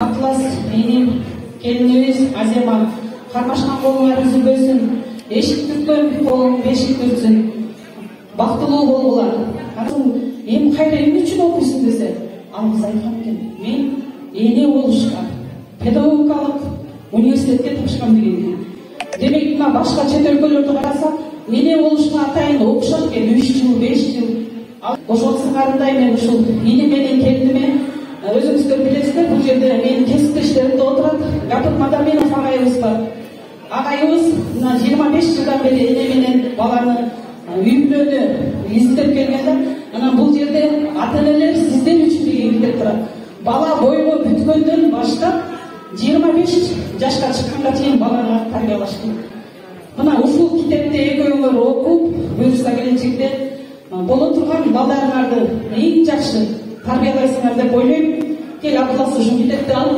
Атлас, менин келинибиз Азема. Кармашкан колуңар үзүлбөсүн. Эшик түрткөн колуң бешик түртсүн. Бактылуу болгула. Эми кайра эмне үчүн окуйсуң десе, ал кыз айткан экен. Мен эне болушка педагогикалык университетке тапшыргам деген экен. Демек, мына башка чет өлкөлөрдү карасак, эне болушка атайын окушат экен 3 жыл, 5 жыл. Ошол сыңарындай мен ушул эне менен келиниме өзүңүздөр билесиздер, бул жерде менин кесиптештеримде отурат. Гапыр Мадаминов агайыбыз бар. Агайыбыз мына 25 жылдан бери эне менен баланы үй-бүлөнү издеп келгендер. Анан бул жерде ата-энелер сиздер үчүн деген китеп турат. Бала бойго бүткөндөн баштап 25 жашка чыкканга чейин баланы тарбиялаш керек. Мына ушул китепти экөөңөр окуп, буюрса келечекте боло турган балдарыңарды эң жакшы тарбиялайсыңар деп ойлойм. Кел Атлас ушул китепти алып